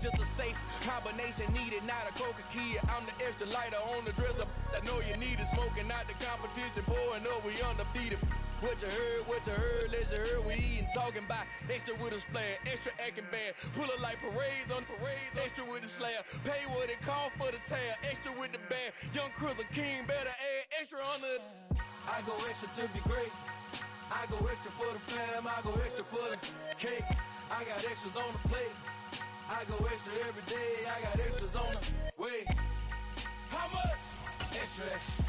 just a safe combination needed, not a coca key. I'm the extra lighter on the dresser. I know you need it, smoking out the competition, pouring up, we undefeated. What you heard, let's you heard, we eatin', talking about extra with a splash, extra acting bad, pull it like parades on parades, extra with the slab, pay what it cost for the tab, extra with the bag, young Chris a king, better add extra on the. I go extra to be great, I go extra for the fam, I go extra for the cake, I got extras on the plate, I go extra every day, I got extras on the way. How much? Extra, extra.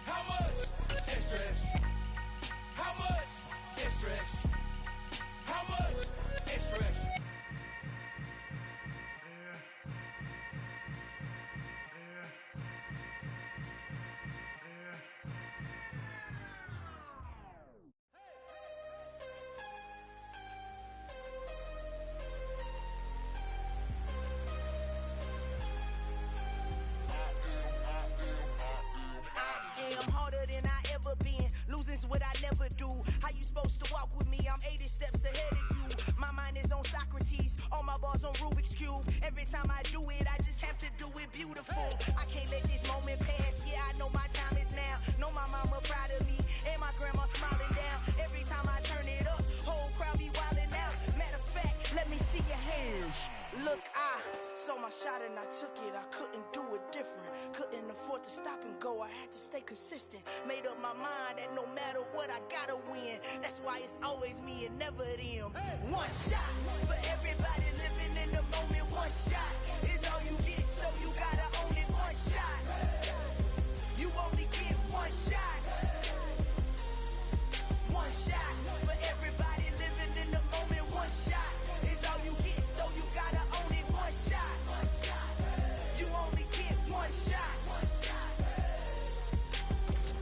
How much? Extra, extra. How much? Extra, extra. How much? Extra, extra. I'm harder than I ever been. Losing's what I never do. How you supposed to walk with me? I'm 80 steps ahead of you. My mind is on Socrates. All my bars on Rubik's Cube. Every time I do it, I just have to do it beautiful. I can't let this moment pass. Yeah, I know my time is now. Know my mama proud of me. And my grandma smiling down. Every time I turn it up, whole crowd be wildin' out. Matter of fact, let me see your hands. Look, I saw my shot and I took it. I couldn't do it different. Couldn't afford to stop and go. I had to stay consistent. Made up my mind that no matter what, I gotta win. That's why it's always me and never them. One shot for everybody living in the moment. One shot is all you get, so you gotta own it. One shot. You only get one shot. One shot for everybody living in the moment. One shot is all you get, so you gotta own it. One shot. You only get one shot.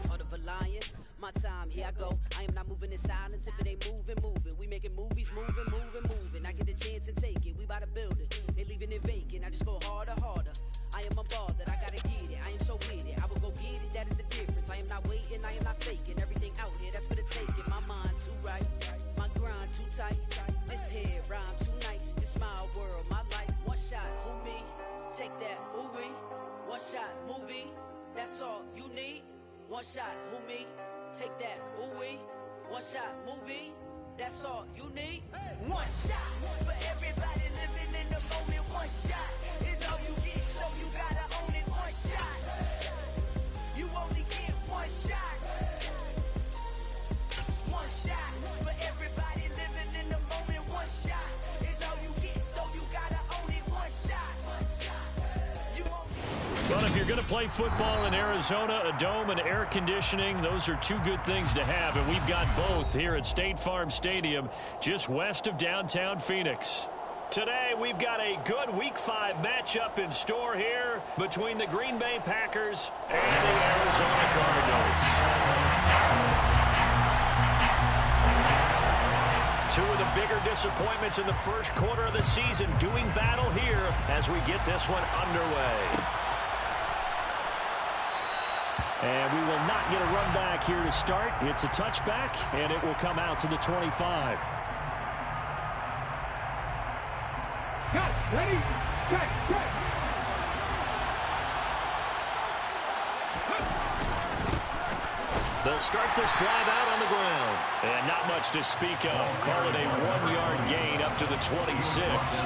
Heart of a lion, my time, here I go. I am not moving in silence. If it ain't moving, moving. We making movies, moving, moving, moving. I get the chance and take it. We bout to build it. They leaving it vacant. I just go harder, harder. I am a ball that I gotta get it. I am so with it. I will go get it. That is the difference. I am not waiting. I am not faking. Everything out here, that's for the taking. My mind too right. My grind too tight. This head rhyme too nice. This my world, my life. One shot, who me? Take that, ooh wee. One shot, movie. That's all you need. One shot, who me? Take that, ooh wee. One shot, movie. That's all you need. One shot for everybody living in the moment. One shot is all you get, so you gotta own it. One shot. You only get one shot. One shot for everybody living in the moment. One shot is all you get, so you gotta own it. One shot. You only. Well, if you're going to play football in Arizona, a dome and air conditioning, those are two good things to have, and we've got both here at State Farm Stadium, just west of downtown Phoenix. Today, we've got a good Week 5 matchup in store here between the Green Bay Packers and the Arizona Cardinals. Two of the bigger disappointments in the first quarter of the season doing battle here as we get this one underway. And we will not get a run back here to start. It's a touchback, and it will come out to the 25. Cut, ready, cut. They'll start this drive out on the ground. And not much to speak of. Call it a 1-yard gain up to the 26.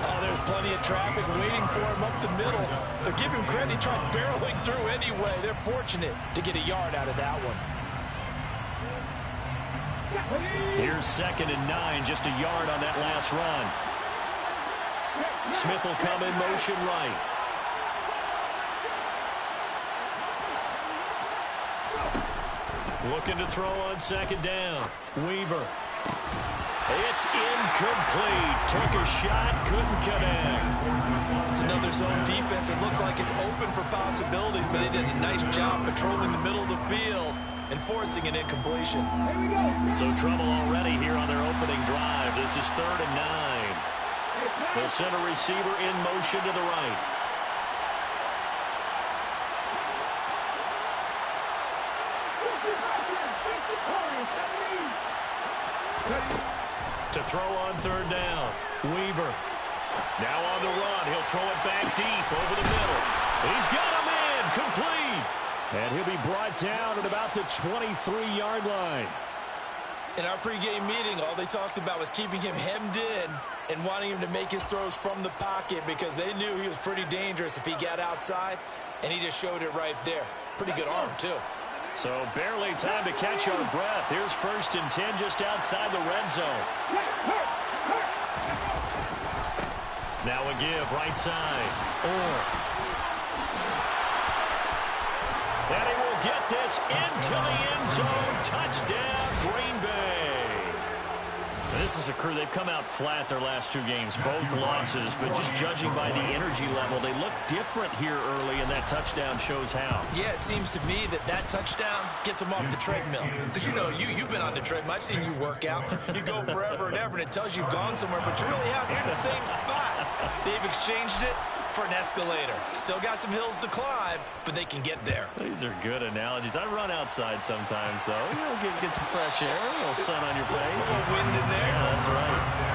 Oh, there's plenty of traffic waiting for him up the middle. But give him credit, he tried barreling through anyway. They're fortunate to get a yard out of that one. Here's 2nd and 9, just a yard on that last run. Smith will come in motion right. Looking to throw on 2nd down. Weaver. It's incomplete. Took a shot, couldn't connect. It's another zone defense. It looks like it's open for possibilities, but they did a nice job patrolling the middle of the field and forcing an incompletion. So trouble already here on their opening drive. This is 3rd and 9. They'll send a receiver in motion to the right. To throw on 3rd down. Weaver. throw it back deep over the middle. He's got him in, complete. And he'll be brought down at about the 23-yard line. In our pregame meeting, all they talked about was keeping him hemmed in and wanting him to make his throws from the pocket because they knew he was pretty dangerous if he got outside, and he just showed it right there. Pretty good arm, too. So barely time to catch our breath. Here's 1st and 10 just outside the red zone. Now a give right side. And he will get this into the end zone. Touchdown, Green Bay. And this is a crew, they've come out flat their last 2 games, both losses, but just judging by the energy level, they look different here early, and that touchdown shows how. Yeah, it seems to me that touchdown gets them off the treadmill. Because, you know, you've been on the treadmill. I've seen you work out. You go forever and ever, and it tells you you've gone somewhere, but you're really out here in the same spot. They've exchanged it for an escalator. Still got some hills to climb, but they can get there. These are good analogies. I run outside sometimes, though. You know, get some fresh air, a little sun on your face. A little wind in there. Yeah, that's right.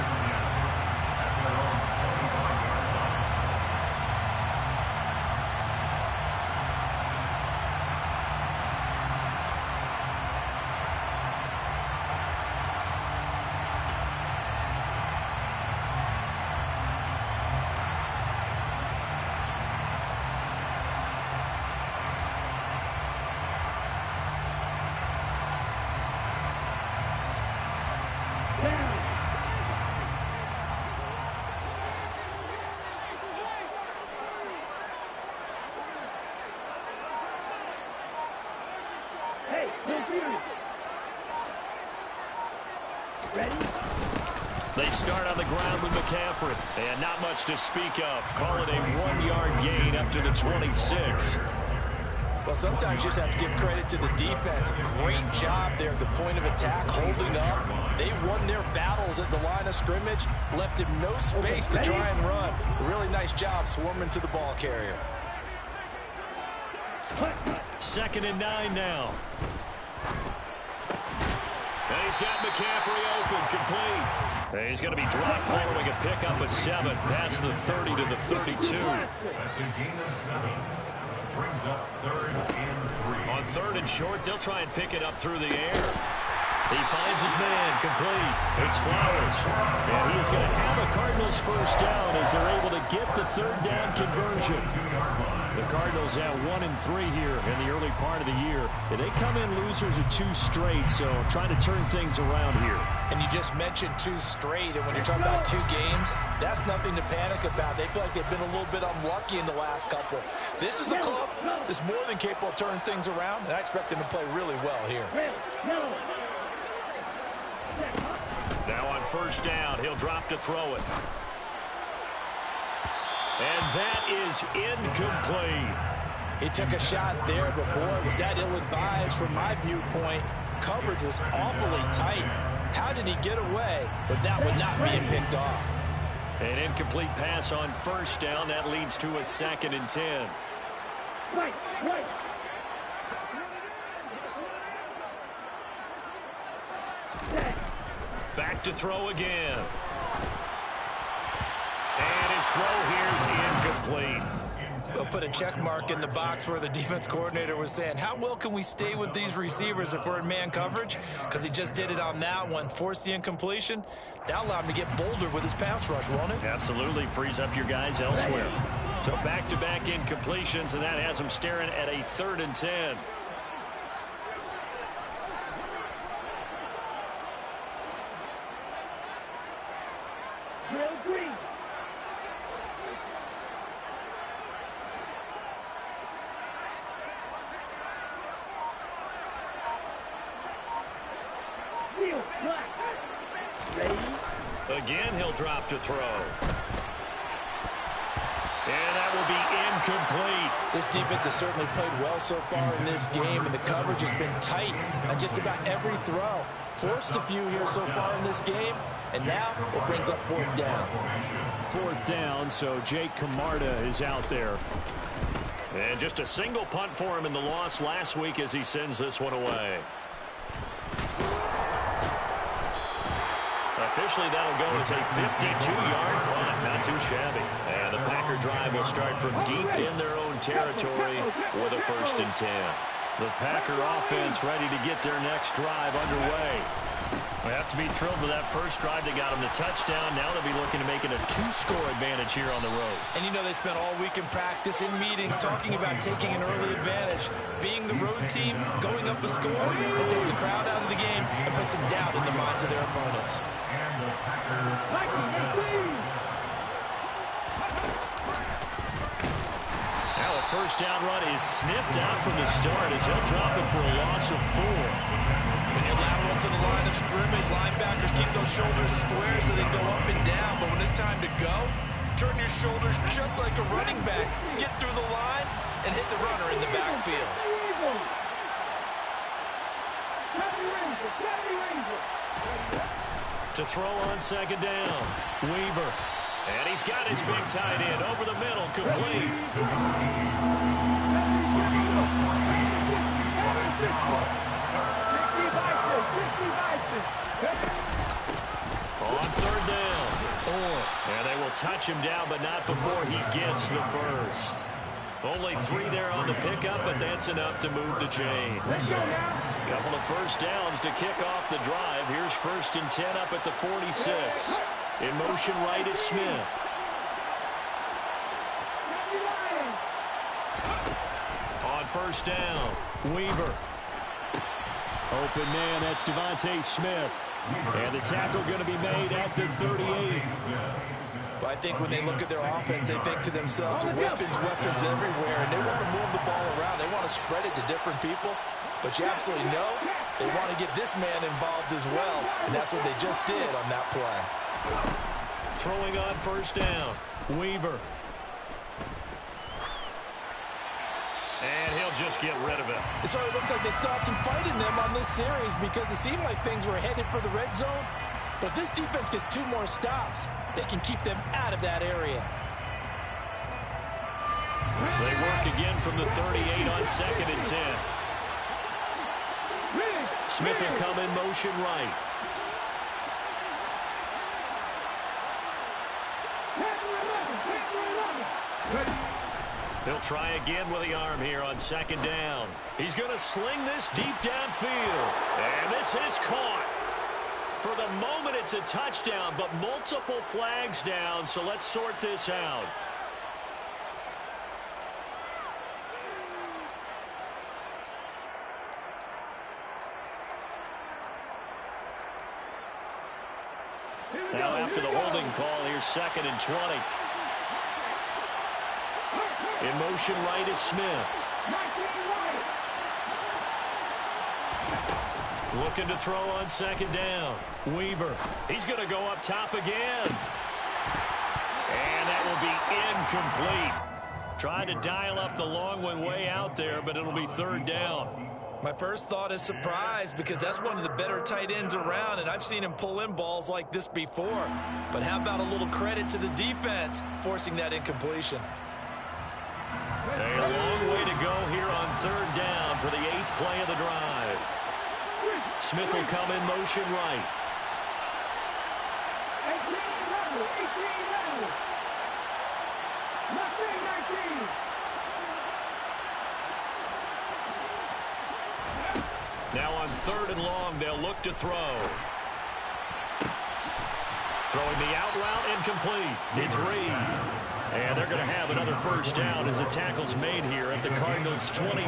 They start on the ground with McCaffrey, and not much to speak of. Call it a 1-yard gain up to the 26. Well, sometimes you just have to give credit to the defense. Great job there at the point of attack, holding up. They won their battles at the line of scrimmage, left him no space to try and run. Really nice job swarming to the ball carrier. 2nd and 9 now. And he's got McCaffrey open, complete. And he's going to be dropped following a pickup of 7 past the 30 to the 32. That's a gain of 7. Brings up 3rd and 3. On 3rd and short, they'll try and pick it up through the air. He finds his man, complete. It's Flowers. And he is going to have a Cardinals first down as they're able to get the 3rd down conversion. The Cardinals have 1 and 3 here in the early part of the year. And they come in losers of 2 straight, so trying to turn things around here. And you just mentioned 2 straight, and when you're talking about 2 games, that's nothing to panic about. They feel like they've been a little bit unlucky in the last couple. This is a club that's more than capable of turning things around, and I expect them to play really well here. Now on 1st down, he'll drop to throw it. And that is incomplete. He took a shot there, but boy, was that ill-advised from my viewpoint. Coverage was awfully tight. How did he get away? But that would not be picked off. An incomplete pass on 1st down. That leads to a 2nd and 10. Right. Back to throw again. And his throw here is incomplete. We'll put a check mark in the box where the defense coordinator was saying, how well can we stay with these receivers if we're in man coverage? Because he just did it on that one, forced the incompletion. That allowed him to get bolder with his pass rush, won't it? Absolutely, frees up your guys elsewhere. So back-to-back incompletions, and that has him staring at a 3rd and 10. Again, he'll drop to throw. And that will be incomplete. This defense has certainly played well so far in this game, and the coverage has been tight on just about every throw. Forced a few here so far in this game, and now it brings up 4th down. 4th down, so Jake Camarda is out there. And just a single punt for him in the loss last week as he sends this one away. A Officially, that'll go as a 52-yard punt. Not too shabby. And the Packer drive will start from deep in their own territory with a 1st and 10. The Packer offense ready to get their next drive underway. They have to be thrilled with that first drive. They got them the touchdown. Now they'll be looking to make it a 2-score advantage here on the road. And you know they spent all week in practice, in meetings, talking about taking an early advantage. Being the road team, going up a score, that takes the crowd out of the game and puts some doubt in the minds of their opponents. Now a first down run is sniffed out from the start as he'll drop it for a loss of 4. When you're lateral to the line of scrimmage, linebackers keep those shoulders square so they go up and down. But when it's time to go, turn your shoulders just like a running back. Get through the line and hit the runner in the backfield. To throw on 2nd down, Weaver. And he's got his big tight end over the middle, complete. On 3rd down, and they will touch him down, but not before he gets the first. Only 3 there on the pickup, but that's enough to move the chains. Couple of first downs to kick off the drive. Here's 1st and 10 up at the 46. In motion right is Smith. On 1st down, Weaver. Open man, that's Devontae Smith. And the tackle going to be made at the 38. Well, I think when they look at their offense, they think to themselves, weapons everywhere, and they want to move the ball around. They want to spread it to different people. But you absolutely know they want to get this man involved as well, and that's what they just did on that play. Throwing on 1st down, Weaver. And he'll just get rid of it. It sort of looks like they stopped some fight in them on this series because it seemed like things were headed for the red zone. But if this defense gets 2 more stops, they can keep them out of that area. They work again from the 38 on 2nd and 10. Smith will come in motion right. He'll try again with the arm here on 2nd down. He's going to sling this deep downfield. And this is caught. For the moment, it's a touchdown, but multiple flags down, so let's sort this out. Now after the holding call, here's 2nd and 20. In motion right is Smith. Looking to throw on 2nd down. Weaver. He's going to go up top again. And that will be incomplete. Trying to dial up the long one way out there, but it'll be 3rd down. My first thought is surprise because that's one of the better tight ends around, and I've seen him pull in balls like this before. But how about a little credit to the defense forcing that incompletion? A long way to go here on 3rd down for the 8th play of the drive. Smith will come in motion right. Now on 3rd and long, they'll look to throw. Throwing the out route, incomplete. It's Reed. And they're going to have another first down as the tackle's made here at the Cardinals' 23.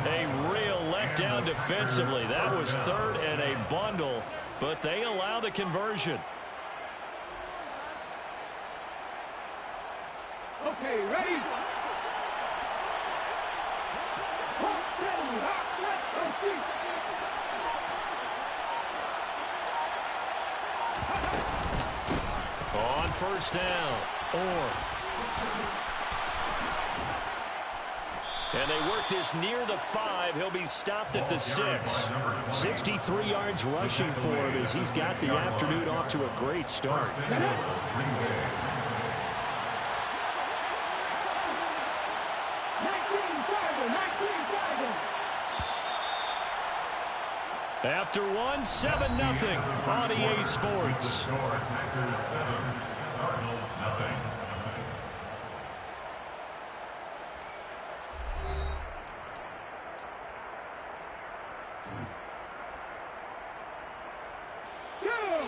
A real letdown defensively. That was 3rd and a bundle, but they allow the conversion. Okay, ready? On 1st down, and they work this near the 5. He'll be stopped at the 6. 63 yards rushing for him as he's got the afternoon off to a great start. After one, 7-0 on EA Sports. Packers 7, Cardinals nothing.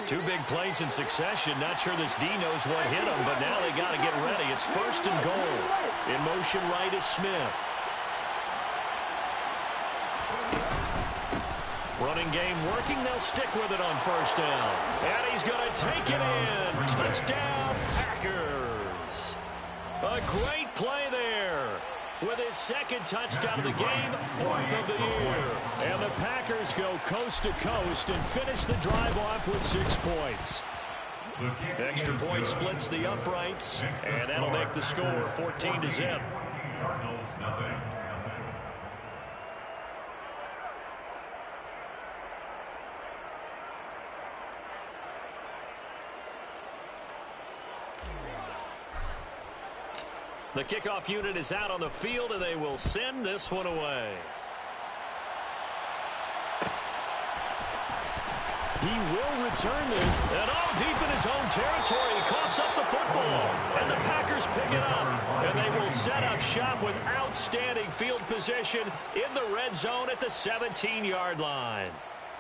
Two big plays in succession. Not sure this D knows what hit him, but now they got to get ready. It's 1st and goal. In motion right is Smith. Running game working. They'll stick with it on 1st down. And he's going to take it in. Touchdown, Packers. A great play there. With his 2nd touchdown of the game, 4th of the year. And the Packers go coast to coast and finish the drive off with 6 points. Extra point splits the uprights, and that'll make the score 14-0. Cardinals nothing. The kickoff unit is out on the field, and they will send this one away. He will return it, and deep in his own territory, he coughs up the football, and the Packers pick it up, and they will set up shop with outstanding field position in the red zone at the 17-yard line.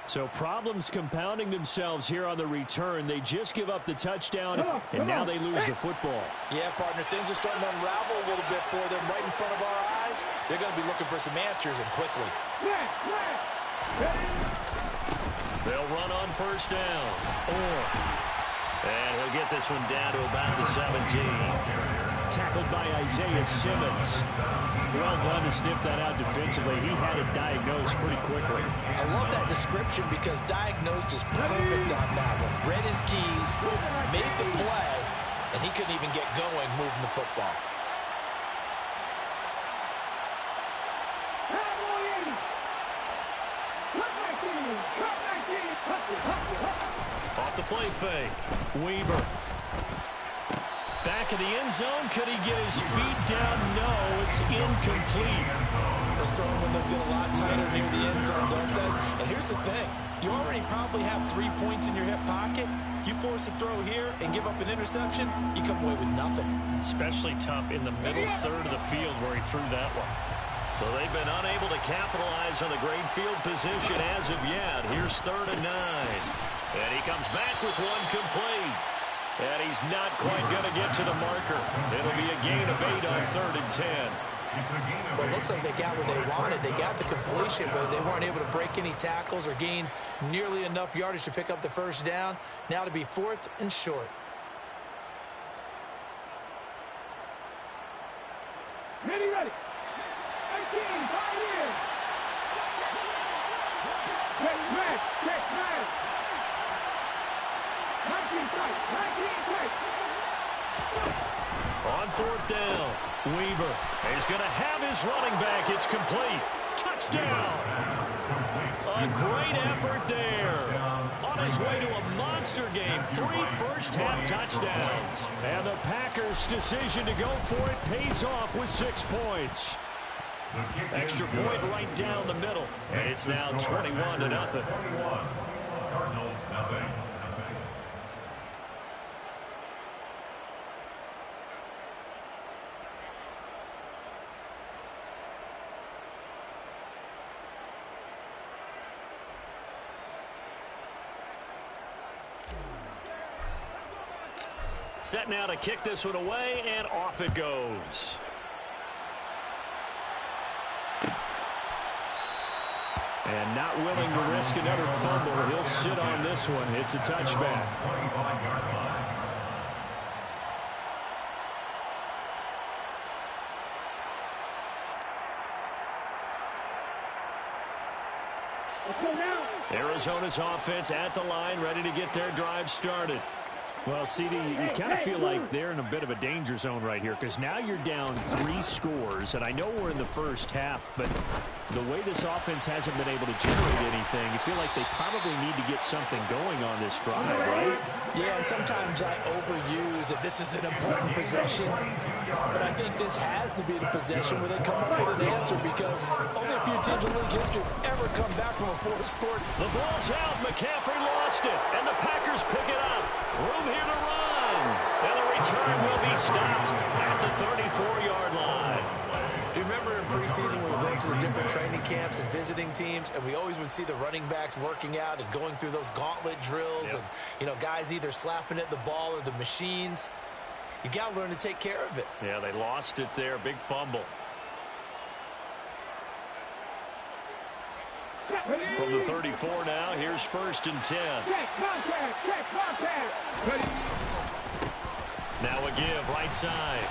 So problems compounding themselves here on the return. They just give up the touchdown, and now they lose the football. Yeah, partner, things are starting to unravel a little bit for them right in front of our eyes. They're going to be looking for some answers, and quickly. They'll run on 1st down. And he'll get this one down to about the 17. Tackled by Isaiah Simmons. Well done to sniff that out defensively. He had it diagnosed pretty quickly. I love that description because diagnosed is perfect on that one. Read his keys, made the play, and he couldn't even get going moving the football. Off the play fake. Weaver. Back in the end zone. Could he get his feet down? No, it's incomplete. Those throwing windows get a lot tighter near the end zone, don't they? And here's the thing. You already probably have 3 points in your hip pocket. You force a throw here and give up an interception, you come away with nothing. Especially tough in the middle third of the field where he threw that one. So they've been unable to capitalize on the great field position as of yet. Here's 3rd and 9. And he comes back with one complete. And he's not quite going to get to the marker. It'll be a gain of 8 on 3rd and 10. Well, it looks like they got what they wanted. They got the completion, but they weren't able to break any tackles or gain nearly enough yardage to pick up the 1st down. Now to be 4th and short. Ready. 18, 5 years. Check. 19 tight. On 4th down, Weaver. He's going to have his running back. It's complete. Touchdown. A great effort there. On his way to a monster game. 3 first-half touchdowns. And the Packers' decision to go for it pays off with 6 points. Extra point right down the middle. And it's now 21-0. Cardinals nothing. Set now to kick this one away, and off it goes. And not willing to risk another fumble. He'll sit on this one. It's a touchback. Arizona's offense at the line, ready to get their drive started. Well, CD, you kind of feel like they're in a bit of a danger zone right here because now you're down 3 scores, and I know we're in the first half, but the way this offense hasn't been able to generate anything, you feel like they probably need to get something going on this drive, right? Yeah, and sometimes I overuse that this is an important possession, but I think this has to be the possession where they come up with an answer because only a few teams in league history have ever come back from a 4-score. The ball's out. McCaffrey lost it, and the Packers pick it up. Room here to run. And the return will be stopped at the 34-yard line. Do you remember in preseason when we were going to the different training camps and visiting teams, and we always would see the running backs working out and going through those gauntlet drills, and, you know, guys either slapping at the ball or the machines. You got to learn to take care of it. Yeah, they lost it there. Big fumble. From the 34 now, here's 1st and 10. Now a give, right side.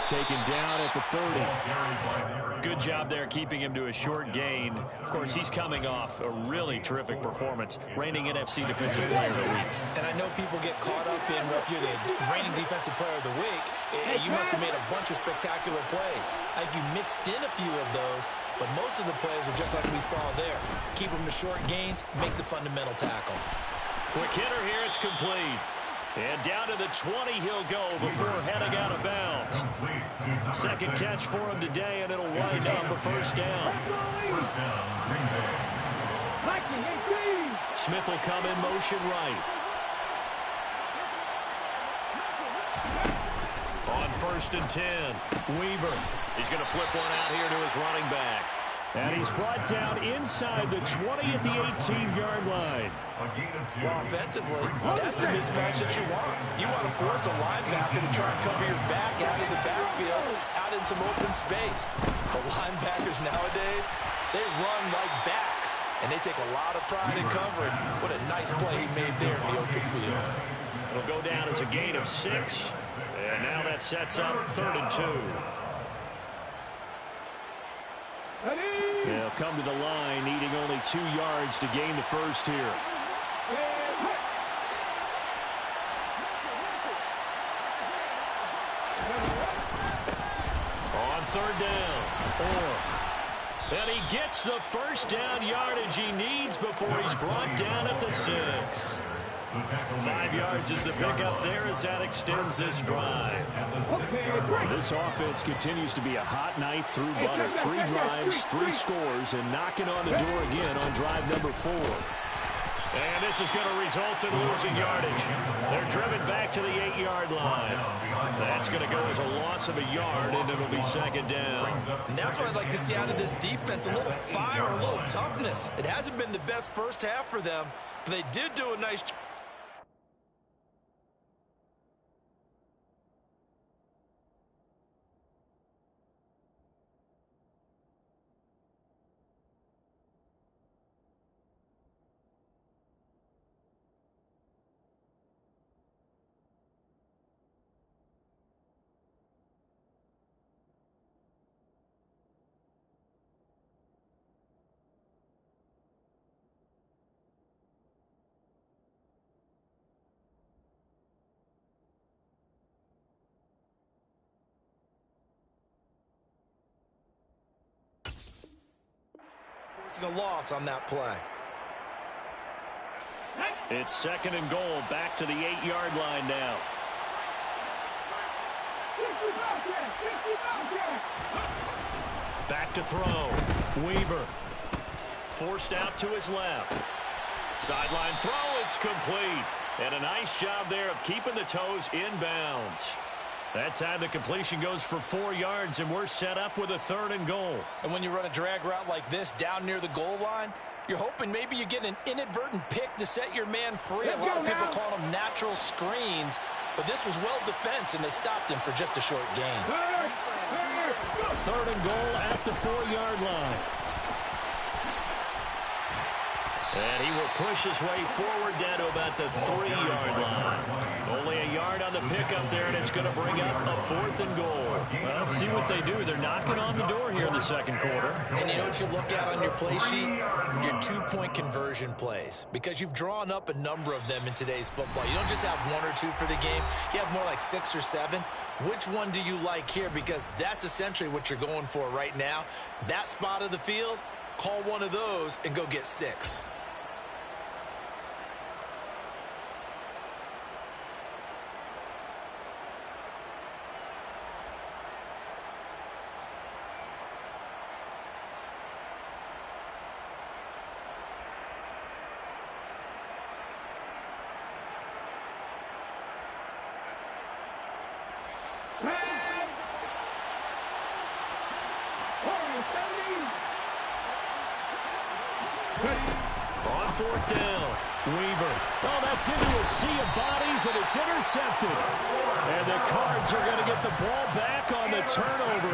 Taken down at the 30. Good job there keeping him to a short gain. Of course, he's coming off a really terrific performance, reigning NFC Defensive Player of the Week. And I know people get caught up in, well, if you're the reigning Defensive Player of the Week, you must have made a bunch of spectacular plays. I think you mixed in a few of those, but most of the plays are just like we saw there. Keep them to short gains, make the fundamental tackle. Quick hitter here, it's complete. And down to the 20 he'll go before heading out of bounds. Second catch for him today, and it'll wind up a 1st down. Smith will come in motion right. On 1st and 10, Weaver. He's going to flip one out here to his running back. And he's brought down inside the 20 at the 18-yard line. Well, offensively, that's the mismatch that you want. You want to force a linebacker to try and cover your back out of the backfield, out in some open space. But linebackers nowadays, they run like backs, and they take a lot of pride in covering. What a nice play he made there in the open field. It'll go down as a gain of 6, and now that sets up 3rd and 2. They'll come to the line, needing only 2 yards to gain the 1st here. On 3rd down. And he gets the 1st down yardage he needs before he's brought down at the 6. 5 yards is the pickup there as that extends this drive. This offense continues to be a hot knife through butter. 3 drives, 3 scores, and knocking on the door again on drive number 4. And this is going to result in losing yardage. They're driven back to the 8-yard line. That's going to go as a loss of a yard, and it'll be 2nd down. And that's what I'd like to see out of this defense, a little fire, a little toughness. It hasn't been the best first half for them, but they did do a nice job. A loss on that play. It's 2nd and goal, back to the 8-yard line now. Back to throw. Weaver forced out to his left. Sideline throw, it's complete. And a nice job there of keeping the toes inbounds. That time the completion goes for 4 yards, and we're set up with a 3rd and goal. And when you run a drag route like this down near the goal line, you're hoping maybe you get an inadvertent pick to set your man free. A lot of people call them natural screens, but this was well defense, and they stopped him for just a short gain. 3rd and goal at the 4-yard line. And he will push his way forward down to about the 3-yard line. Only a yard on the pickup there, and it's going to bring up a 4th and goal. Well, let's see what they do. They're knocking on the door here in the second quarter. And you know what you look at on your play sheet? Your 2-point conversion plays. Because you've drawn up a number of them in today's football. You don't just have 1 or 2 for the game. You have more like 6 or 7. Which one do you like here? Because that's essentially what you're going for right now. That spot of the field, call one of those and go get 6. On 4th down, Weaver. Oh, that's into a sea of bodies, and it's intercepted. And the Cards are going to get the ball back on the turnover.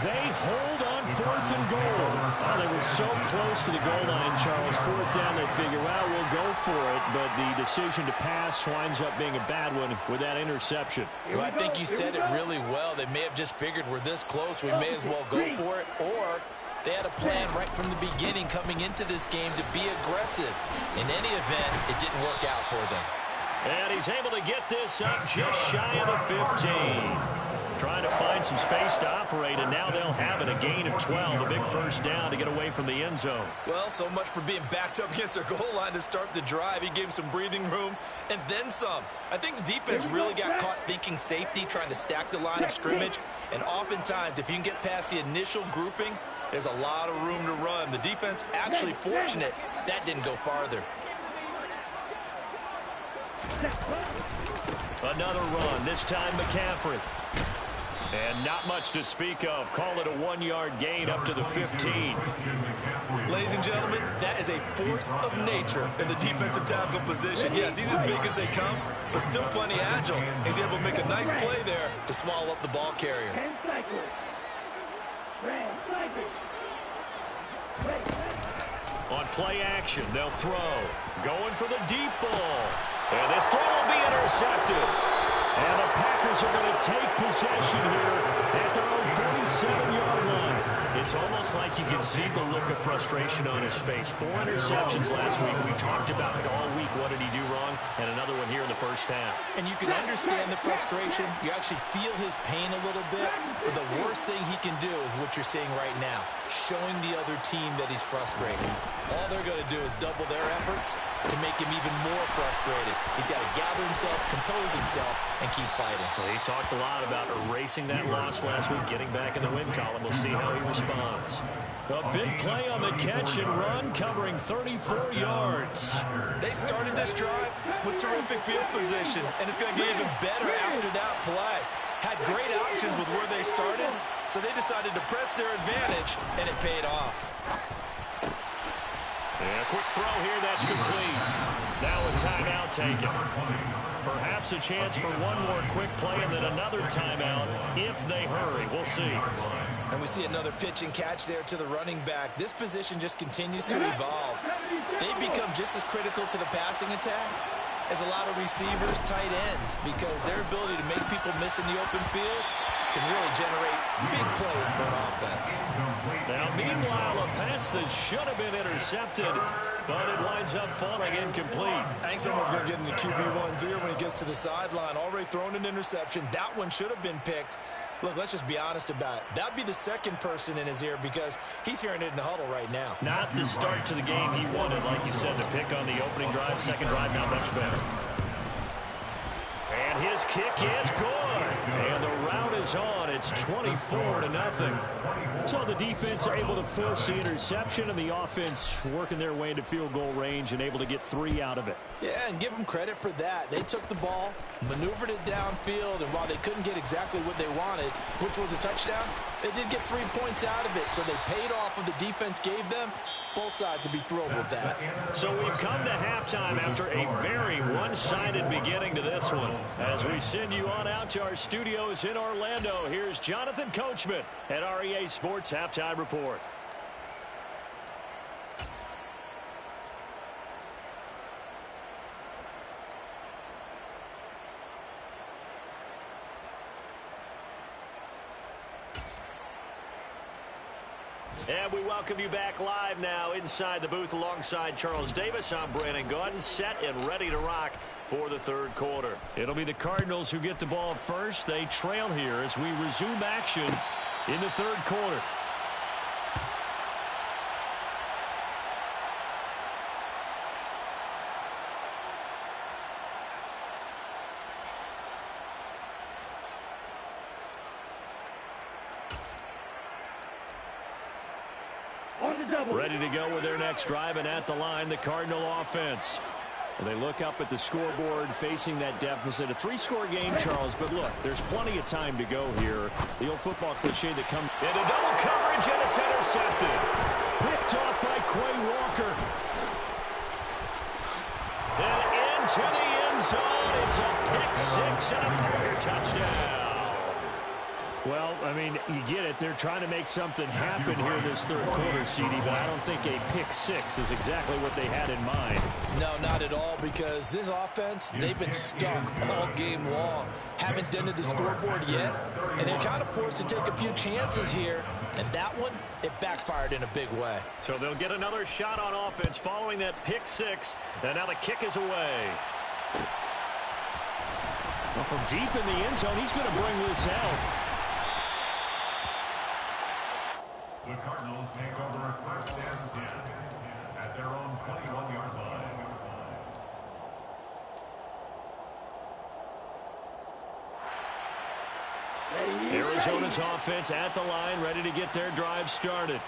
They hold on 4th and goal. Oh, they were so close to the goal line, Charles. 4th down, they figure, well, we'll go for it. But the decision to pass winds up being a bad one with that interception. Well, I think you said it really well. They may have just figured we're this close, we may as well go for it. Or they had a plan right from the beginning coming into this game to be aggressive. In any event, it didn't work out for them. And he's able to get this up just shy of the 15. Trying to find some space to operate, and now they'll have it, a gain of 12, a big first down to get away from the end zone. Well, so much for being backed up against their goal line to start the drive. He gave some breathing room and then some. I think the defense really got caught thinking safety, trying to stack the line of scrimmage. And oftentimes, if you can get past the initial grouping, there's a lot of room to run. The defense actually fortunate that didn't go farther. Another run, this time McCaffrey. And not much to speak of. Call it a 1-yard gain up to the 15. Ladies and gentlemen, that is a force of nature in the defensive tackle position. Yes, he's as big as they come, but still plenty agile. He's able to make a nice play there to swallow up the ball carrier. On play action, they'll throw. Going for the deep ball. And this throw will be intercepted. And the Packers are going to take possession here at their own 47-yard line. It's almost like you can see the look of frustration on his face. 4 interceptions last week. We talked about it all week. What did he do wrong? And another one here in the first half. And you can understand the frustration. You actually feel his pain a little bit. But the worst thing he can do is what you're seeing right now, showing the other team that he's frustrated. All they're going to do is double their efforts to make him even more frustrated. He's got to gather himself, compose himself, and keep fighting. Well, he talked a lot about erasing that loss last week, getting back in the win column. We'll see how he responds. A big play on the catch and run, covering 34 yards. They started this drive with terrific field position, and it's going to get even better after that play. Had great options with where they started, so they decided to press their advantage, and it paid off. And a quick throw here, that's complete. Now a timeout taken. Perhaps a chance for one more quick play and then another timeout if they hurry. We'll see. And we see another pitch and catch there to the running back. This position just continues to evolve. They've become just as critical to the passing attack as a lot of receivers, tight ends, because their ability to make people miss in the open field can really generate big plays for an offense. Now, meanwhile, a pass that should have been intercepted, but it winds up falling incomplete. I think someone's going to get in the QB1's ear when he gets to the sideline. Already thrown an interception. That one should have been picked. Look, let's just be honest about it. That'd be the second person in his ear because he's hearing it in the huddle right now. Not the start to the game he wanted, like you said, the pick on the opening drive. Second drive, not much better. And his kick is good. And the route is on. It's 24-0. So the defense able to force the interception, and the offense working their way into field goal range and able to get 3 out of it. Yeah, and give them credit for that. They took the ball, maneuvered it downfield, and while they couldn't get exactly what they wanted, which was a touchdown, they did get 3 points out of it. So they paid off what the defense gave them. Both sides would be thrilled with that. So we've come to halftime after a very one-sided beginning to this one. As we send you on out to our studios in Orlando, here's Jonathan Coachman at REA Sports Halftime Report. And we welcome you back live now inside the booth alongside Charles Davis. I'm Brandon Gaudin, set and ready to rock for the third quarter. It'll be the Cardinals who get the ball first. They trail here as we resume action in the third quarter. Ready to go with their next drive, and at the line, the Cardinal offense. Well, they look up at the scoreboard facing that deficit. A three-score game, Charles, but look, there's plenty of time to go here. The old football cliche that comes into double coverage, and it's intercepted. Picked off by Quay Walker. And into the end zone. It's a pick six and a Packer touchdown. Well, I mean, you get it. They're trying to make something happen here in this third quarter, CD, but I don't think a pick six is exactly what they had in mind. No, not at all, because this offense, they've been stuck all game long. Haven't dented the scoreboard yet, and they're kind of forced to take a few chances here, and that one, it backfired in a big way. So they'll get another shot on offense following that pick six, and now the kick is away. Well, from deep in the end zone, he's going to bring this out. The Cardinals take over first and 10 at their own 21-yard line. Arizona's offense at the line, ready to get their drive started.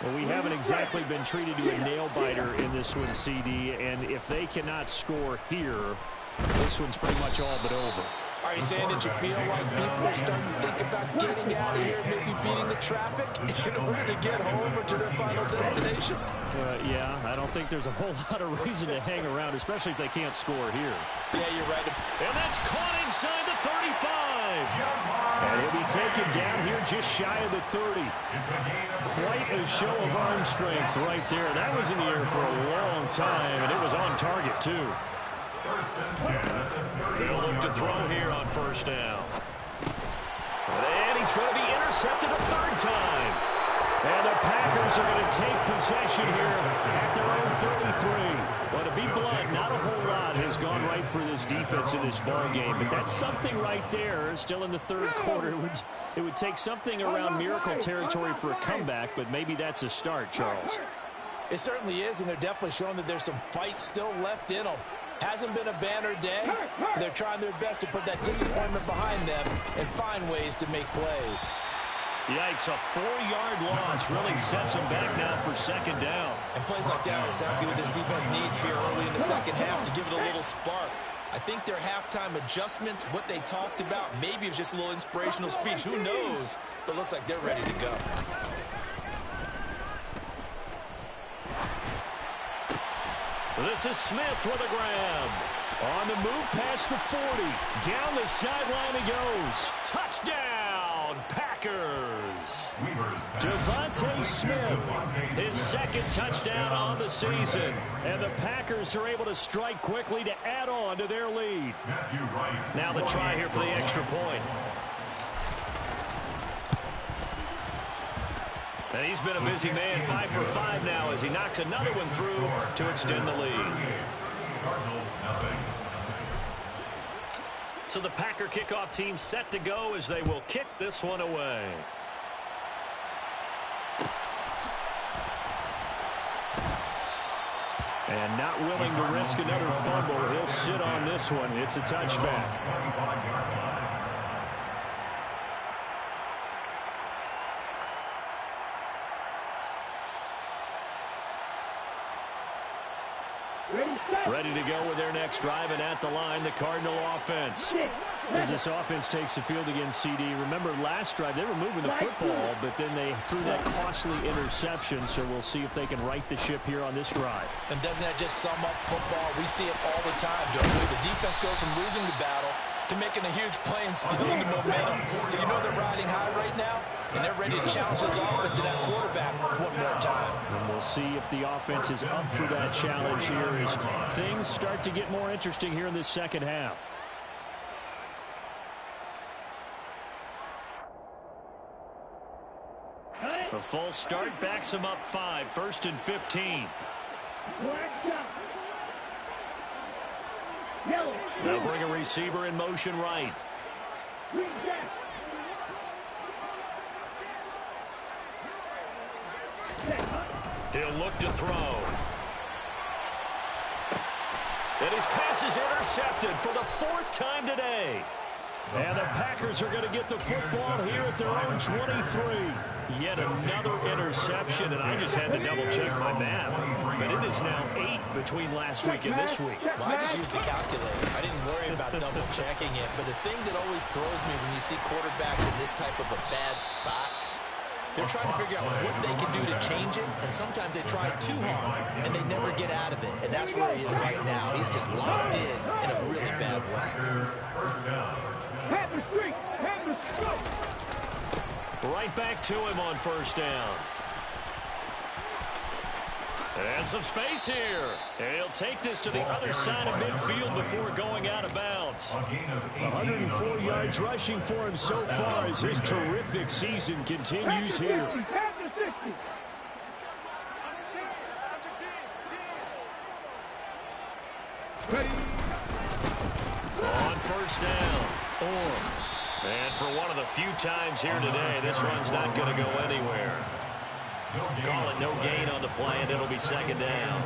Well, we haven't exactly been treated to a nail-biter in this one, CD, and if they cannot score here, this one's pretty much all but over. Are you saying that you feel like people are starting to think about getting out of here, maybe beating the traffic in order to get home or to their final destination? Yeah, I don't think there's a whole lot of reason to hang around, especially if they can't score here. Yeah, you're right. And that's caught inside the 35. And he'll be taken down here just shy of the 30. Quite a show of arm strength right there. That was in the air for a long time, and it was on target, too. They'll look to throw here on first down. And he's going to be intercepted a third time. And the Packers are going to take possession here at their own 33. Well, to be blunt, not a whole lot has gone right for this defense in this ball game, but that's something right there. Still in the third quarter. It would take something around miracle territory for a comeback, but maybe that's a start, Charles. It certainly is, and they're definitely showing that there's some fight still left in them. Hasn't been a banner day. They're trying their best to put that disappointment behind them and find ways to make plays. Yikes, a 4-yard loss really sets them back now for second down. And plays like that are exactly what this defense needs here early in the second half to give it a little spark. I think their halftime adjustments, what they talked about, maybe it was just a little inspirational speech. Who knows? But looks like they're ready to go. This is Smith with a grab. On the move past the 40. Down the sideline he goes. Touchdown, Packers. Devontae Smith, his second touchdown on the season. And the Packers are able to strike quickly to add on to their lead. Now the try here for the extra point. And he's been a busy man, 5 for 5 now as he knocks another one through to extend the lead. So the Packer kickoff team set to go as they will kick this one away. And not willing to risk another fumble, he'll sit on this one. It's a touchback. Ready to go with their next drive, and at the line, the Cardinal offense. As this offense takes the field against CD, remember last drive they were moving the football, but then they threw that costly interception, so we'll see if they can right the ship here on this drive. And doesn't that just sum up football? We see it all the time, don't we? The defense goes from losing the battle to making a huge play and stealing the momentum. So you know they're riding high right now, and they're ready to challenge this offense and that quarterback one more time. And we'll see if the offense is up for that challenge here as things start to get more interesting here in this second half. A full start backs him up 5, 1st and 15. They'll bring a receiver in motion right. He'll look to throw. And his pass is intercepted for the 4th time today. And the Packers are going to get the football here at their own 23. Yet another interception, and I just had to double-check my math. But it is now 8 between last week and this week. Well, I just used the calculator. I didn't worry about double-checking it. But the thing that always throws me when you see quarterbacks in this type of a bad spot, they're trying to figure out what they can do to change it, and sometimes they try too hard, and they never get out of it. And that's where he is right now. He's just locked in a really bad way. First down. Right back to him on 1st down. And some space here. And he'll take this to the other side of midfield before going out of bounds. 104 yards rushing for him so far as his terrific season continues here. On 1st down. And for one of the few times here today, this run's not going to go anywhere. Call it no gain on the play, and it'll be 2nd down.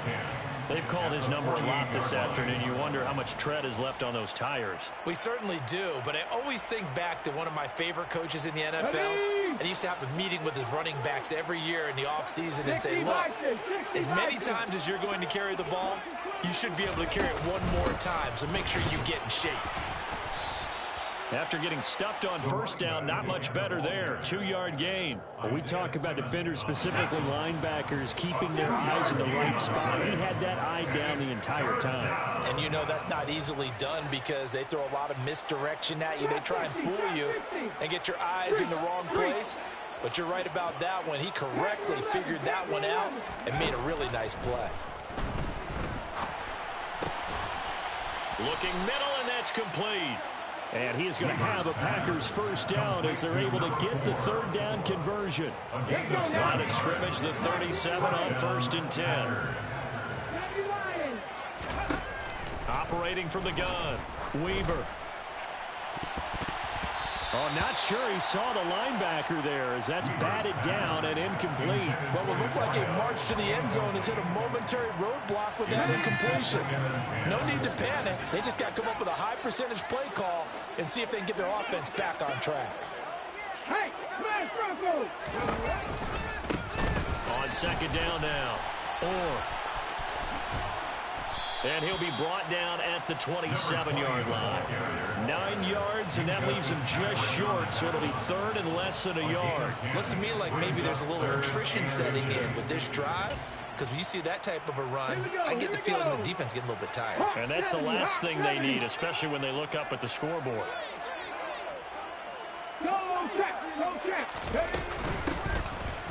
They've called his number a lot this afternoon. You wonder how much tread is left on those tires. We certainly do, but I always think back to one of my favorite coaches in the NFL. And he used to have a meeting with his running backs every year in the offseason and say, look, as many times as you're going to carry the ball, you should be able to carry it one more time, so make sure you get in shape. After getting stuffed on 1st down, not much better there. 2-yard gain. We talk about defenders, specifically linebackers, keeping their eyes in the right spot. He had that eye down the entire time. And you know that's not easily done because they throw a lot of misdirection at you. They try and fool you and get your eyes in the wrong place. But you're right about that one. He correctly figured that one out and made a really nice play. Looking middle, and that's complete. And he is going to have a Packers 1st down as they're able to get the 3rd down conversion. Line of scrimmage, the 37 on 1st and 10. Operating from the gun, Weaver. Oh, not sure he saw the linebacker there as that's batted down and incomplete. What will look like a march to the end zone has hit a momentary roadblock with that incompletion. No need to panic. They just got to come up with a high percentage play call and see if they can get their offense back on track. Hey, smash Broncos! On 2nd down now. And he'll be brought down at the 27-yard line. 9 yards, and that leaves him just short, so it'll be 3rd and less than a yard. Looks to me like maybe there's a little attrition setting in with this drive, because when you see that type of a run, I get the feeling the defense getting a little bit tired. And that's the last thing they need, especially when they look up at the scoreboard. Go check!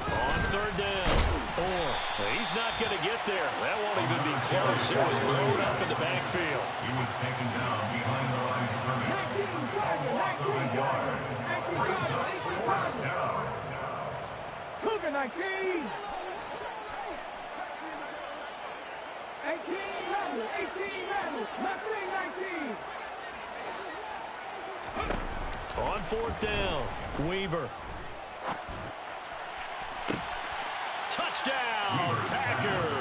On 3rd down. He's not going to get there. That won't even be close. It was blown up in the backfield. He was taken down behind the line of scrimmage. 7 yards. Down. Cougar 19! 18 Rebels! Nothing 19! On 4th down, Weaver. Touchdown, Packers.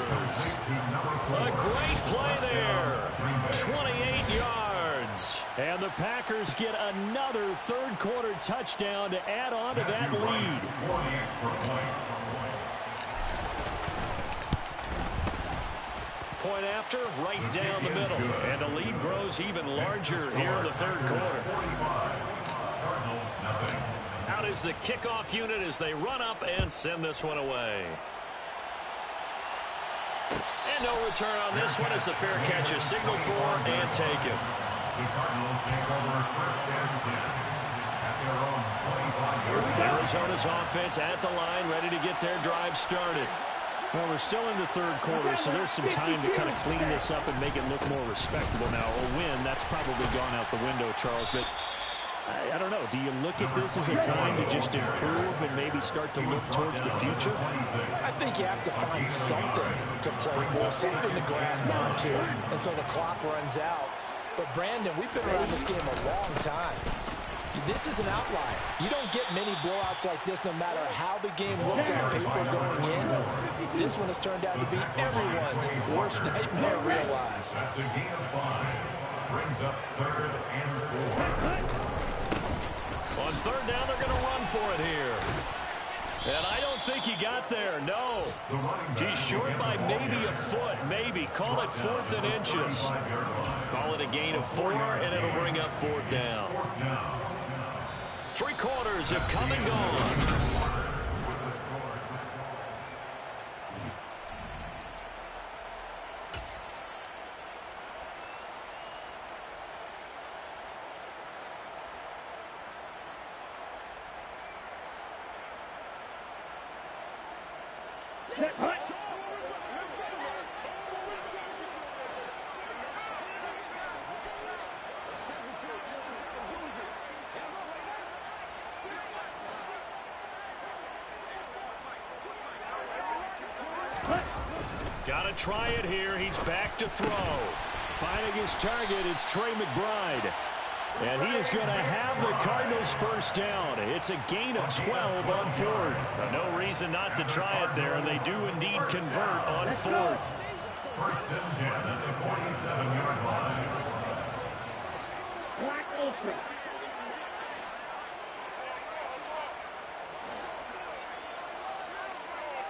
A great play there. 28 yards. And the Packers get another 3rd quarter touchdown to add on to that lead. Point after, right down the middle. And the lead grows even larger here in the 3rd quarter. Out is the kickoff unit as they run up and send this one away. And no return on this one as the fair catch is signaled for and taken. The Cardinals take over 1st and 10 at their own 25-yard line. Arizona's offense at the line, ready to get their drive started. Well, we're still in the 3rd quarter, so there's some time to kind of clean this up and make it look more respectable. Now, a win, that's probably gone out the window, Charles, but I don't know. Kyle, do you look at this as a time to just improve and maybe start to look towards the future? I think you have to find something to play for, something to grasp onto until the clock runs out. But, Brandon, we've been around this game a long time. This is an outlier. You don't get many blowouts like this no matter how the game looks on paper going in. This one has turned out to be everyone's worst nightmare realized. That's a gain of 5. Brings up 3rd and 4. On 3rd down, they're going to run for it here. And I don't think he got there, no. He's short by maybe a foot, maybe. Call it 4th and inches. Call it a gain of 4, and it'll bring up 4th down. 3 quarters have come and gone. Got to try it here. He's back to throw. Finding his target, it's Trey McBride. And he is going to have the Cardinals first down. It's a gain of 12 on 4th. No reason not to try it there. They do indeed convert on 4th. 1st and 10 at the 47-yard line. Black open.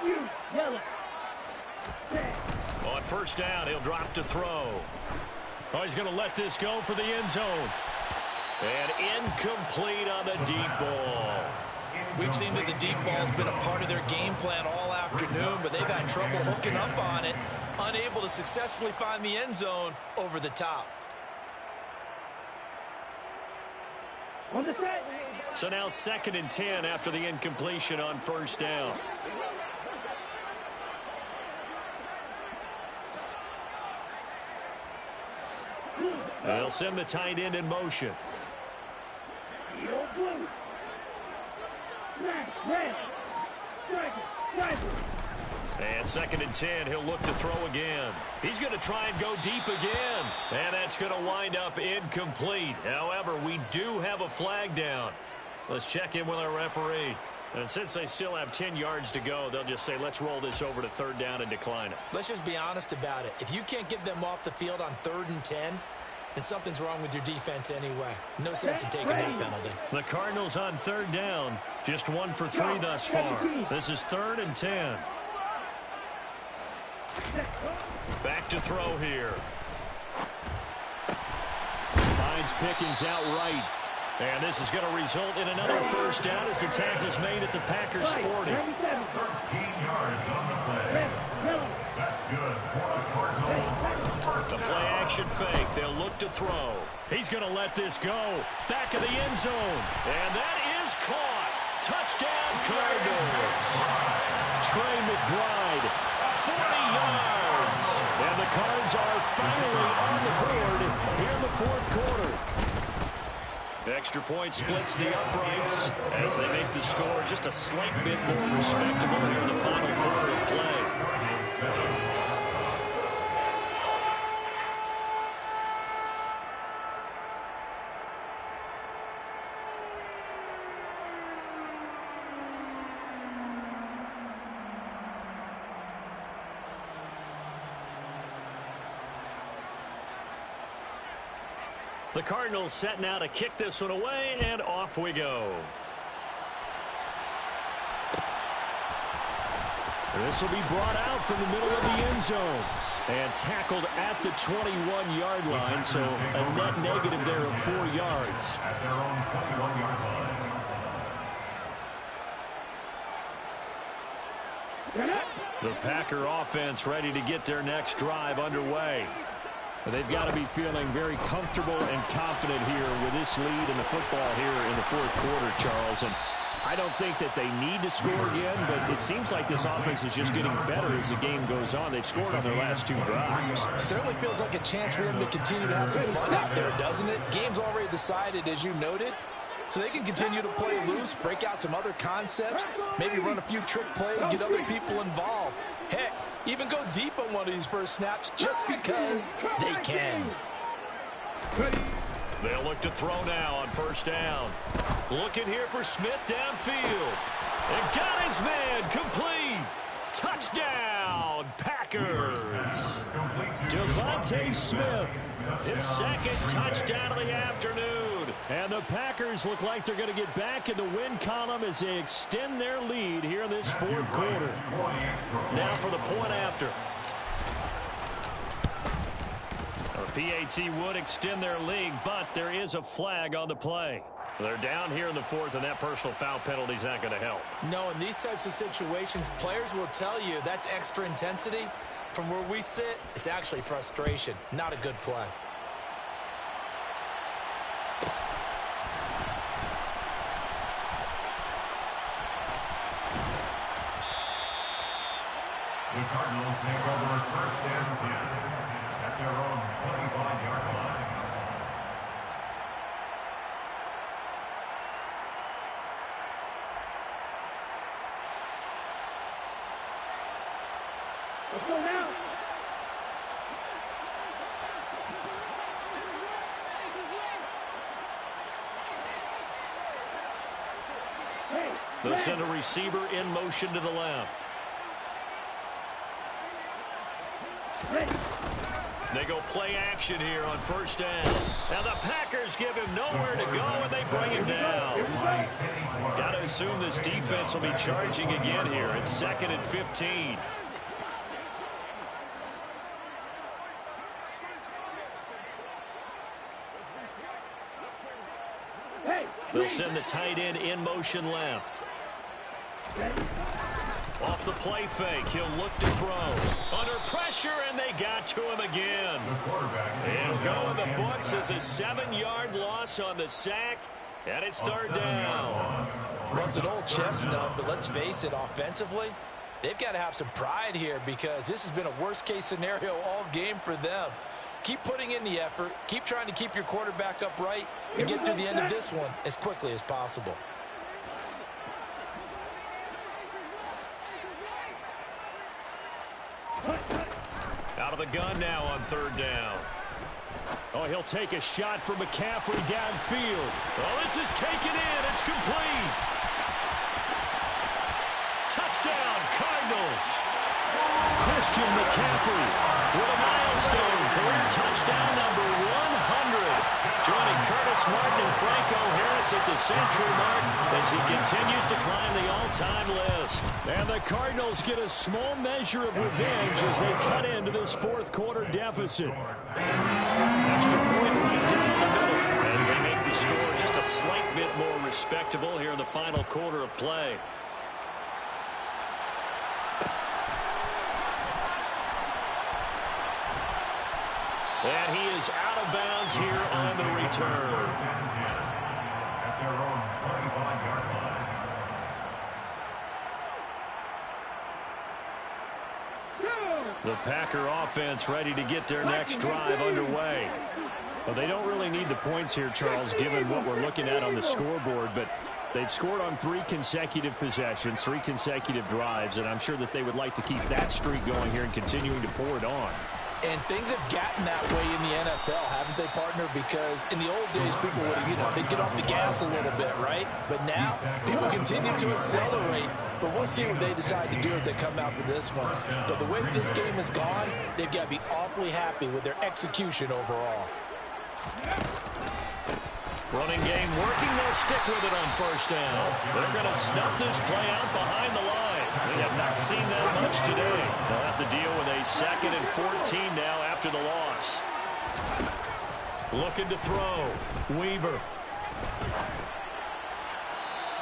You yellow. On 1st down, he'll drop to throw. Oh, he's going to let this go for the end zone. And incomplete on the deep ball. We've seen that the deep ball's been a part of their game plan all afternoon, but they've had trouble hooking up on it, unable to successfully find the end zone over the top. So now 2nd and 10 after the incompletion on 1st down. They'll send the tight end in motion. And 2nd and 10, he'll look to throw again. He's going to try and go deep again. And that's going to wind up incomplete. However, we do have a flag down. Let's check in with our referee. And since they still have 10 yards to go, they'll just say, let's roll this over to 3rd down and decline it. Let's just be honest about it. If you can't get them off the field on 3rd and 10, then something's wrong with your defense anyway. No sense in taking that penalty. The Cardinals on 3rd down. Just 1 for 3 thus far. This is 3rd and 10. Back to throw here. Finds Pickens outright. And this is going to result in another 1st down as the tackle's made at the Packers 40. 13 yards on the play. That's good for the Cardinals. The play action fake. They'll look to throw. He's going to let this go. Back of the end zone. And that is caught. Touchdown Cardinals. Trey McBride, 40 yards. And the Cards are finally on the board here in the 4th quarter. Extra point splits the uprights as they make the score just a slight bit more respectable here in the final quarter of play. The Cardinals set now to kick this one away, and off we go. This will be brought out from the middle of the end zone and tackled at the 21-yard line, so a net negative there of 4 yards. At their own 21-yard line. The Packer offense ready to get their next drive underway. They've got to be feeling very comfortable and confident here with this lead in the football here in the 4th quarter, Charles. And I don't think that they need to score again, but it seems like this offense is just getting better as the game goes on. They've scored on their last 2 drives. Certainly feels like a chance for them to continue to have some fun out there, doesn't it? Game's already decided, as you noted. so they can continue to play loose, break out some other concepts, maybe run a few trick plays, get other people involved. Heck, even go deep on one of these first snaps just because they can. They'll look to throw now on first down. Looking here for Smith downfield. And got his man complete. Touchdown, Packers. Devontae Smith, his second touchdown of the afternoon. And the Packers look like they're going to get back in the win column as they extend their lead here in this fourth quarter. Now for the point after. PAT would extend their lead, but there is a flag on the play. They're down here in the fourth, and that personal foul penalty is not going to help. No, in these types of situations, players will tell you that's extra intensity. From where we sit, it's actually frustration, not a good play. The Cardinals take over first and 10 at their own 25-yard line. Let's go now. They'll send a receiver in motion to the left. They go play action here on first down. Now the Packers give him nowhere to go, and they bring him down. Got to assume this defense will be charging again here. It's 2nd and 15. They'll send the tight end in motion left. Off the play fake, he'll look to throw. Under pressure, and they got to him again. It'll go in the books as a 7-yard loss on the sack, and it's third down. Well, it's an old chestnut, but let's face it, offensively, they've got to have some pride here because this has been a worst-case scenario all game for them. Keep putting in the effort, keep trying to keep your quarterback upright, and get through the end of this one as quickly as possible. Out of the gun now on third down. Oh, he'll take a shot from McCaffrey downfield. Oh, this is taken in. It's complete. Touchdown, Cardinals. Christian McCaffrey with a milestone career touchdown number 100. Joining Curtis Martin and Franco Harris at the century mark as he continues to climb the all-time list. And the Cardinals get a small measure of revenge as they cut into this fourth quarter deficit. Extra point right down the middle as they make the score just a slight bit more respectable here in the final quarter of play. And he is out of bounds here on the return. At their own 25-yard line. The Packer offense ready to get their next drive underway. Well, they don't really need the points here, Charles, given what we're looking at on the scoreboard, but they've scored on 3 consecutive possessions, 3 consecutive drives, and I'm sure that they would like to keep that streak going here and continuing to pour it on. And things have gotten that way in the NFL, haven't they, partner? Because in the old days, people would, they'd get off the gas a little bit, right? But now, people continue to accelerate. But we'll see what they decide to do as they come out for this one. But the way that this game has gone, they've got to be awfully happy with their execution overall. Running game working. They'll stick with it on first down. They're going to snuff this play out behind the line. We have not seen that much today. They'll have to deal with a 2nd and 14 now after the loss. Looking to throw. Weaver.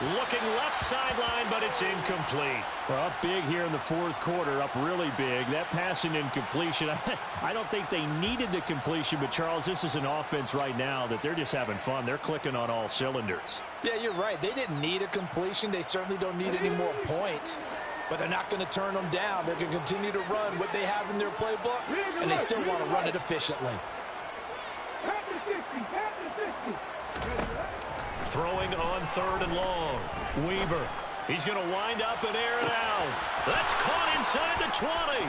Looking left sideline, but it's incomplete. We're up big here in the fourth quarter, up really big. That passing incompletion, I don't think they needed the completion, but, Charles, this is an offense right now that they're just having fun. They're clicking on all cylinders. Yeah, you're right. They didn't need a completion. They certainly don't need any more points. But they're not going to turn them down. They're going to continue to run what they have in their playbook, and they still want to run it efficiently. Throwing on 3rd and long. Weaver. He's going to wind up and air it out. That's caught inside the 20.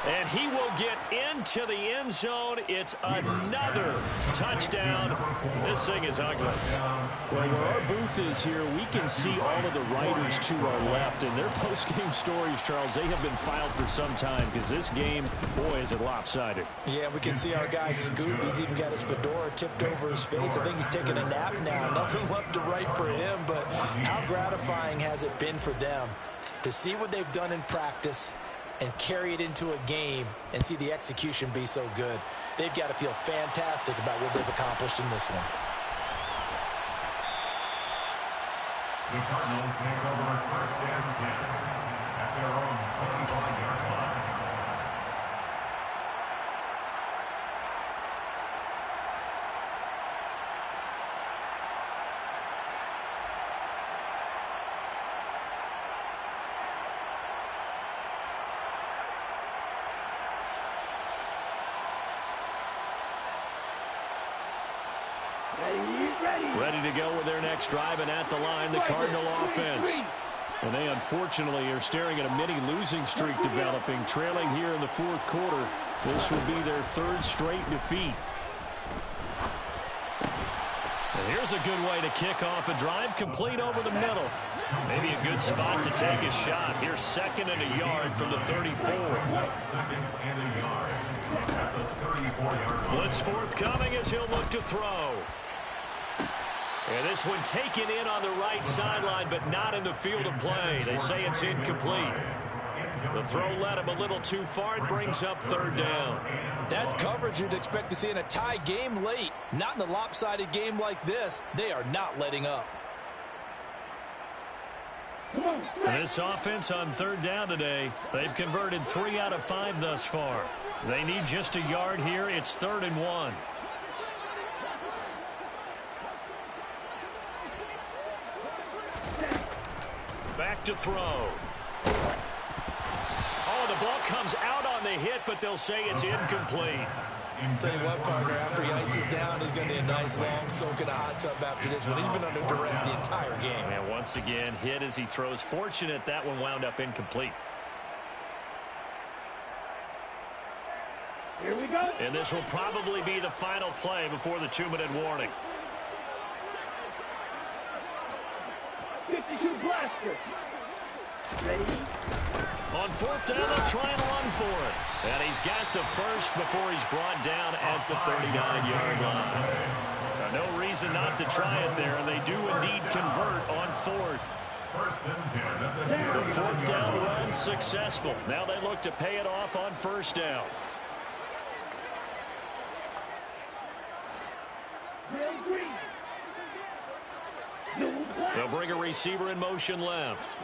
And he will get into the end zone. It's another touchdown. This thing is ugly. Well, where our booth is here, we can see all of the writers to our left. And their post-game stories, Charles, they have been filed for some time because this game, boy, is it lopsided. Yeah, we can see our guy Scoot. He's even got his fedora tipped over his face. I think he's taking a nap now. Nothing left to write for him, but how gratifying has it been for them to see what they've done in practice and carry it into a game and see the execution be so good. They've got to feel fantastic about what they've accomplished in this one. The Cardinals take over 1st and 10 at their own 25-yard line. Ready to go with their next drive, and at the line, the Cardinal offense. And they unfortunately are staring at a mini losing streak developing, trailing here in the 4th quarter. This will be their 3rd straight defeat. And here's a good way to kick off a drive, complete over the middle. Maybe a good spot to take a shot. Here's 2nd and a yard from the 34. 2nd and a yard at the 34-yard line. Blitz forthcoming as he'll look to throw. And this one taken in on the right sideline, but not in the field of play. They say it's incomplete. The throw led him a little too far. It brings up 3rd down. That's coverage you'd expect to see in a tie game late. Not in a lopsided game like this. They are not letting up. And this offense on 3rd down today, they've converted 3 out of 5 thus far. They need just a yard here. It's 3rd and 1. Back to throw. Oh, the ball comes out on the hit, but they'll say it's incomplete. Tell you what, partner, after he ices down, he's going to need a nice long soak in a hot tub after this one. He's been under duress the entire game. And once again, hit as he throws. Fortunate that one wound up incomplete. Here we go. And this will probably be the final play before the 2-minute warning. 52 blaster. Ready? On 4th down, they'll try and run for it. And he's got the first before he's brought down at the 39-yard line. Now, no reason not to try it there, and they do indeed convert on 4th. 1st and 10 at The 4th down run successful. Now they look to pay it off on 1st down. They'll bring a receiver in motion left.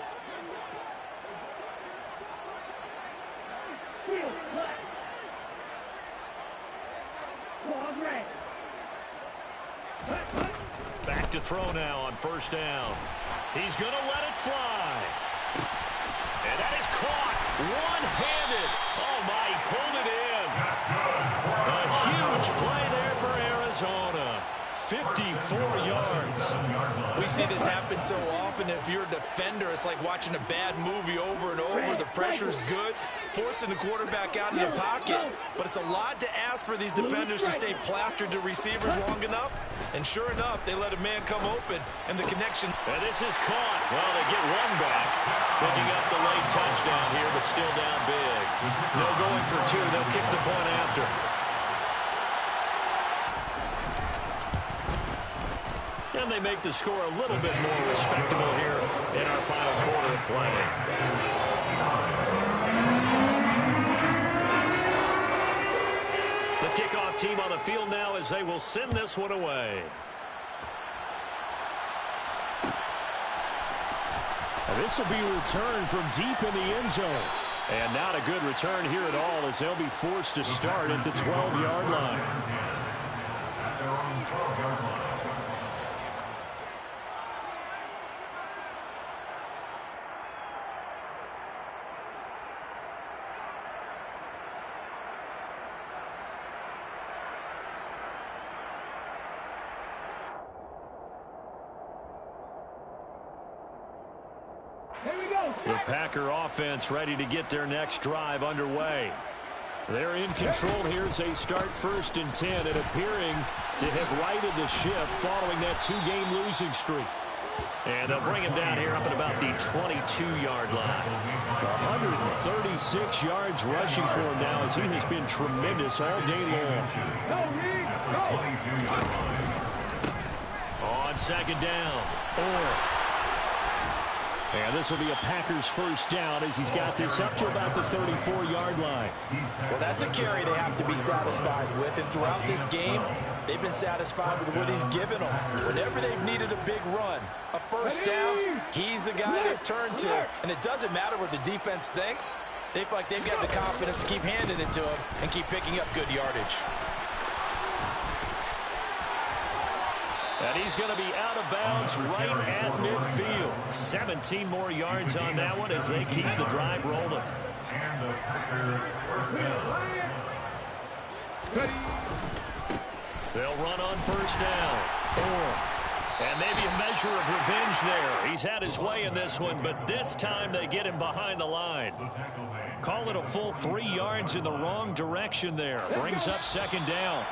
Back to throw now on 1st down. He's going to let it fly. And that is caught one-handed. Oh, my, he pulled it in. A huge play there for Arizona. 54 yards. We see this happen so often. If you're a defender, it's like watching a bad movie over and over. The pressure's good, forcing the quarterback out of the pocket. But it's a lot to ask for these defenders to stay plastered to receivers long enough. And sure enough, they let a man come open, and the connection. And this is caught. Well, they get one back. Picking up the late touchdown here, but still down big. No going for 2. They'll kick the point after. And they make the score a little bit more respectable here in our final quarter of play. The kickoff team on the field now as they will send this one away. And this will be returned from deep in the end zone. And not a good return here at all as they'll be forced to start at the 12-yard line. At their own 12-yard line. The Packer offense ready to get their next drive underway. They're in control here as they start 1st and 10 and appearing to have righted the ship following that 2-game losing streak. And they'll bring him down here up at about the 22-yard line. 136 yards rushing for him now as he has been tremendous all day long. On 2nd down. And this will be a Packers 1st down as he's got this up to about the 34-yard line. Well, that's a carry they have to be satisfied with. And throughout this game, they've been satisfied with what he's given them. Whenever they've needed a big run, a 1st down, he's the guy they've turned to. And it doesn't matter what the defense thinks. They feel like they've got the confidence to keep handing it to him and keep picking up good yardage. And he's going to be out of bounds right at midfield. 17 more yards on that one as they keep the drive rolling. And the Packers 1st down. They'll run on 1st down. And maybe a measure of revenge there. He's had his way in this one, but this time they get him behind the line. Call it a full 3 yards in the wrong direction there. Brings up 2nd down.